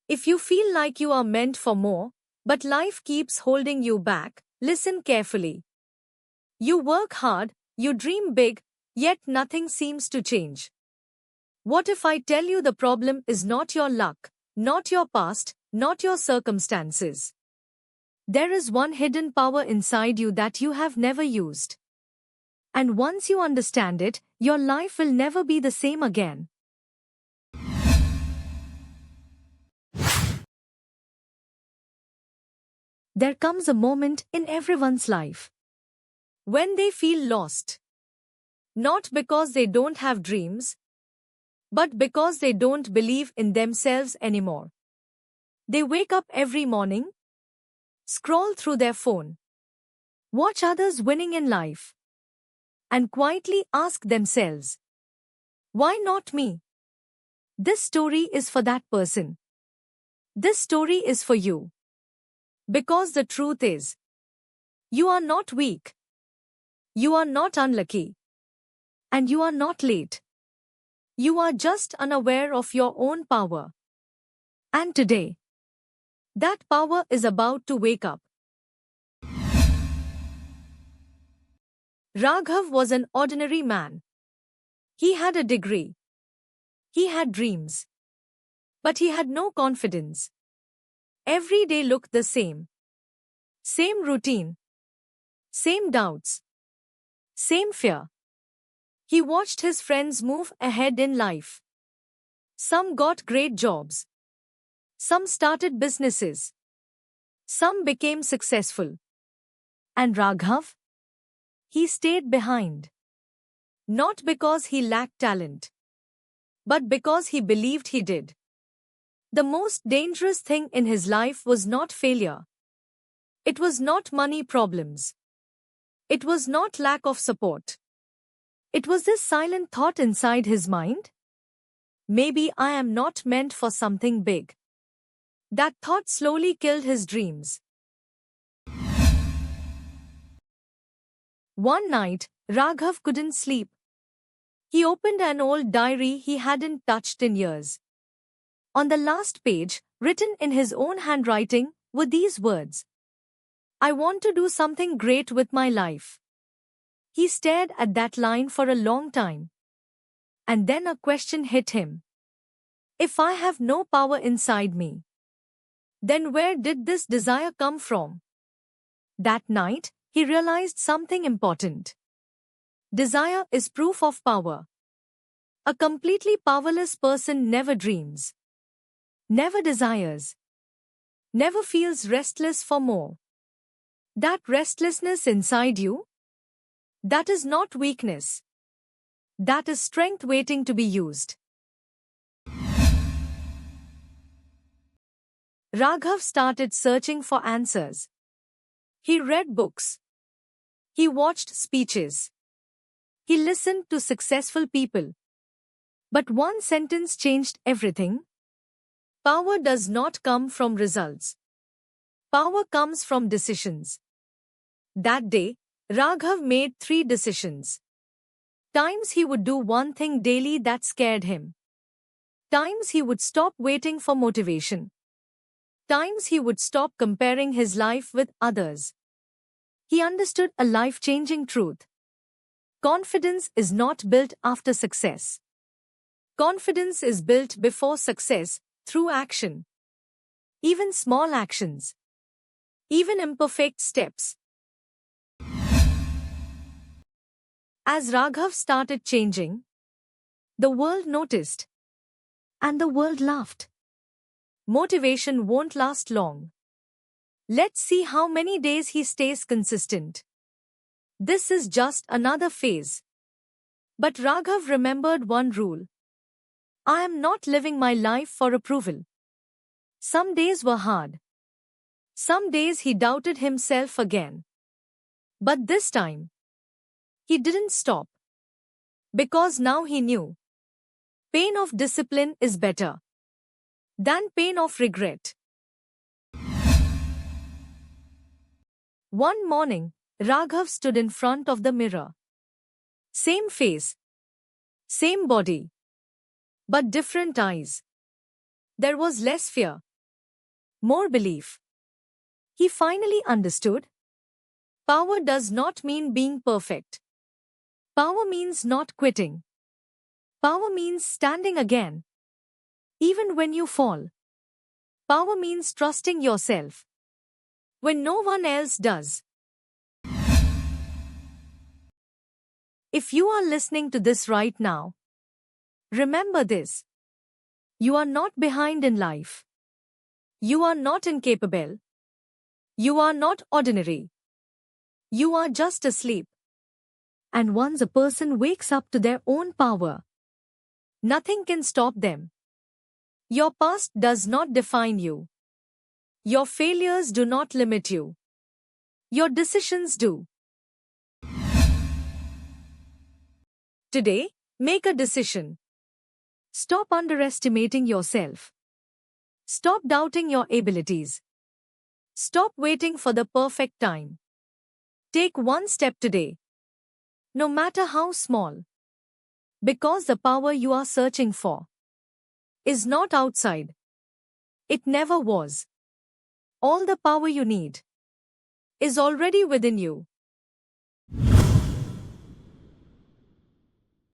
If you feel like you are meant for more, but life keeps holding you back, listen carefully. You work hard, you dream big, yet nothing seems to change. What if I tell you the problem is not your luck, not your past, not your circumstances? There is one hidden power inside you that you have never used. And once you understand it, your life will never be the same again. There comes a moment in everyone's life when they feel lost. Not because they don't have dreams, but because they don't believe in themselves anymore. They wake up every morning, scroll through their phone, watch others winning in life, and quietly ask themselves, why not me? This story is for that person. This story is for you. Because the truth is, you are not weak. You are not unlucky. And you are not late. You are just unaware of your own power. And today, that power is about to wake up. Raghav was an ordinary man. He had a degree. He had dreams. But he had no confidence. Every day looked the same. Same routine. Same doubts. Same fear. He watched his friends move ahead in life. Some got great jobs. Some started businesses. Some became successful. And Raghav? He stayed behind. Not because he lacked talent, but because he believed he did. The most dangerous thing in his life was not failure. It was not money problems. It was not lack of support. It was this silent thought inside his mind. Maybe I am not meant for something big. That thought slowly killed his dreams. One night, Raghav couldn't sleep. He opened an old diary he hadn't touched in years. On the last page, written in his own handwriting, were these words: I want to do something great with my life. He stared at that line for a long time. And then a question hit him. If I have no power inside me, then where did this desire come from? That night, he realized something important. Desire is proof of power. A completely powerless person never dreams, never desires, never feels restless for more. That restlessness inside you, that is not weakness. That is strength waiting to be used. Raghav started searching for answers. He read books. He watched speeches. He listened to successful people. But one sentence changed everything. Power does not come from results. Power comes from decisions. That day, Raghav made 3 decisions. Times he would do one thing daily that scared him. Times he would stop waiting for motivation. Times he would stop comparing his life with others. He understood a life-changing truth. Confidence is not built after success. Confidence is built before success, through action. Even small actions. Even imperfect steps. As Raghav started changing, the world noticed. And the world laughed. Motivation won't last long. Let's see how many days he stays consistent. This is just another phase. But Raghav remembered one rule. I am not living my life for approval. Some days were hard. Some days he doubted himself again. But this time, he didn't stop. Because now he knew. Pain of discipline is better than pain of regret. One morning, Raghav stood in front of the mirror. Same face. Same body. But different eyes. There was less fear. more belief. He finally understood. Power does not mean being perfect. Power means not quitting. Power means standing again, even when you fall. Power means trusting yourself when no one else does. If you are listening to this right now, remember this. You are not behind in life. You are not incapable. You are not ordinary. You are just asleep. And once a person wakes up to their own power, nothing can stop them. Your past does not define you. Your failures do not limit you. Your decisions do. Today, make a decision. Stop underestimating yourself. Stop doubting your abilities. Stop waiting for the perfect time. Take one step today, no matter how small. Because the power you are searching for is not outside. It never was. All the power you need is already within you.